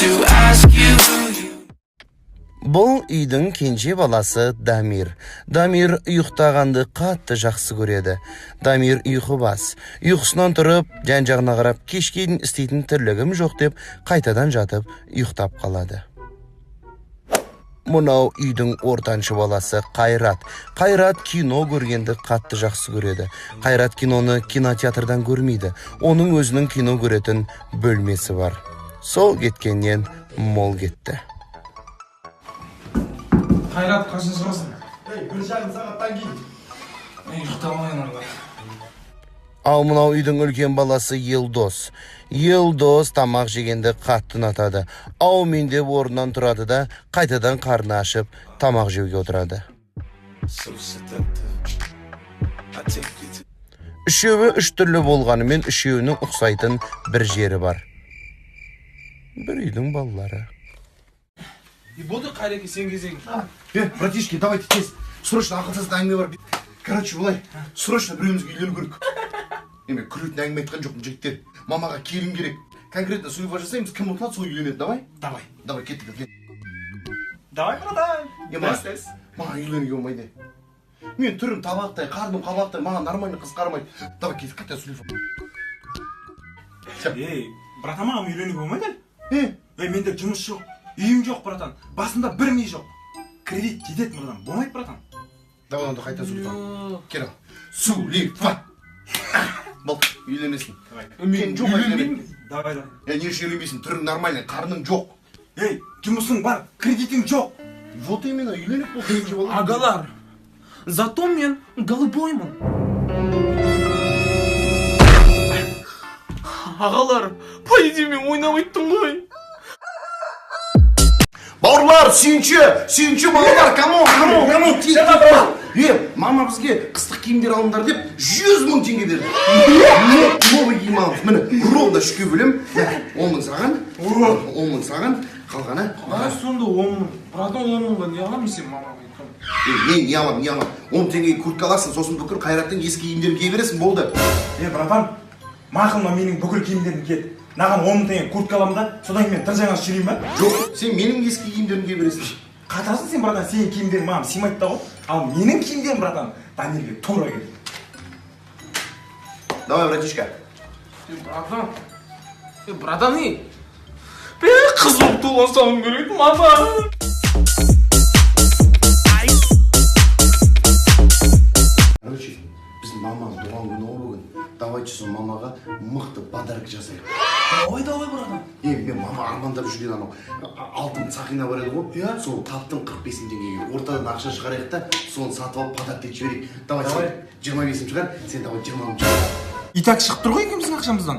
to ask you. Бұл үйдің кенже баласы Дамир. Дамир ұйықтағанды қатты жақсы көреді. Дамир ұйқы бас. Ұйқысынан тұрып, жан-жағына қарап, кешке дейін істейтін тірлігім жоқ деп, қайтадан жатып, ұйықтап қалады. Мұнау үйдің ортаншы баласы Қайрат. Қайрат кино көргенді қатты жақсы көреді. Қайрат киноны кинотеатрдан көрмейді. Оның өзінің кино көретін бөлмесі бар. Сол кеткеннен мол кетті. Қайрат, қашан шығасың? 1 жарым сағаттан кейін. Мен ұйықтамайын онда. Ал мынау үйдің үлкен баласы Елдос. Елдос тамақ жегенді қатты ұнатады. Аумен деп орнынан тұрады да, қайтадан қарны ашып, тамақ жеуге отырады. Үшеуі үш түрлі болғанымен, үшеуінің ұқсайтын бір жері бар. Бір үйдің балалары. И болды Қайреке, сен кезең. Братишки, давайте тез. Срочно ақылсыз әңгіме бар. Короче, былай, срочно біреуімізге үйлену керек. Мен күлетін әңгіме айтқан жоқпын, жігіттер. Мамаға келін керек. Конкретно суйфа жасаймыз, кім ұтылады, сол үйленеді, давай? Давай, кеттік. Давай, братан. Маған үйленуге болмайды. Мен түрім табақтай, қарным қабақтай, маған нормальный қыз қарамайды. Давай, кеттік, қайта суйфа. Ей, братан, маған үйленуге болмайды? Менде жұмыс жоқ, үйім жоқ, братан. Басында бір ми жоқ. Кредит жетеді мұрдан, болмайды, братан. Давай, онда қайта суйфа. Кел, суйфа. Болды, үйленесің. Кен жоқ үйленбеймін. Давай. Не үшін үйленбейсің, түрің нормальный, қарның жоқ. Ей, жұмысың бар, кредитің жоқ. Вот именно, үйленіп бұл. Агалар, зато мен голубоймын. Ағалар, по идее мен ойнамайттым ғой. Бауырлар, сүйінші балалар, камон, тез. Мама бізге қыстық киімдер алыңдар деп 100 000 теңге берді. Новый киім алып, міне, ровно 3-ке бөлем. 10 000 саған, 10 000 саған, қалғаны. Сонда 10 000, братан 10 000-ға не аламын сен мамаға айтқан? Не алам. 10 теңгеге куртка аласың, сосын бүкіл Қайраттың ескі киімдерін кие бересің, болды. Братан, мақылма менің бүкіл киімдерін киет. Наған 10 000 теңге куртка аламын да, содан кейін мен тыр жаңа жүрейін ба? Жоқ, сен менің ескі киімдерін кие бересің. Қатасың сен, братан, сенің киімдерің маған сыймайды да ғой. Ал менің киімдерім, братан, Дамирге тура келеді. Давай, братишка. Братан, қыз болып туылсам керек, мама. Короче, біздің маманың туған күні бүгін. Давайте сол мамаға мықты подарок жасайық. Давай, братан. Мен мама армандап жүрген анау алтын сақина бар еді ғой. Сол таптың 45 000 теңгеге ортадан ақша шығарайық та, соны сатып алып подарок етіп жіберейік. Давай, сен 25-ім шығар, сен давай 20-ым шығар. Итак шығып тұр ғой екеуміздің ақшамыздан.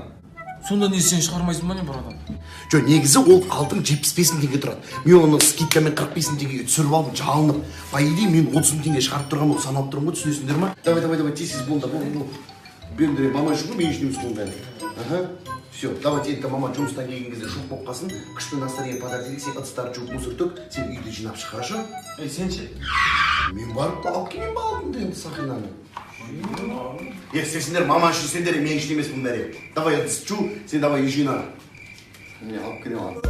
Сонда не сен шығармайсың ба не, братан? Жоқ, негізі ол алтын 75 000 теңге тұрады. Мен оны скидкамен 45 000 теңгеге түсіріп алдым, жалынып. По идее, мен 30 000 теңге шығарып тұрған ол саналып тұрмын ғой, түсінесіңдер ма? Давай, тез болды. Бендіре мама жүгір, мен ішінеміз қолдайды. Все, давайте енді мама жұмыстан келген кезде жоқ болып қалсын, күшті настроение подарок етейік, сен ыдыстарды жуып мусор төк, сен үйді жинап шық, хорошо? Сен ше? Мен барып алып келген ба алдым енді сақинаны. Сендер мама үшін сендер, мен үшін емес бұл нәре. Давай ыдыс жу, сен давай үй жина. Мен алып келем алып.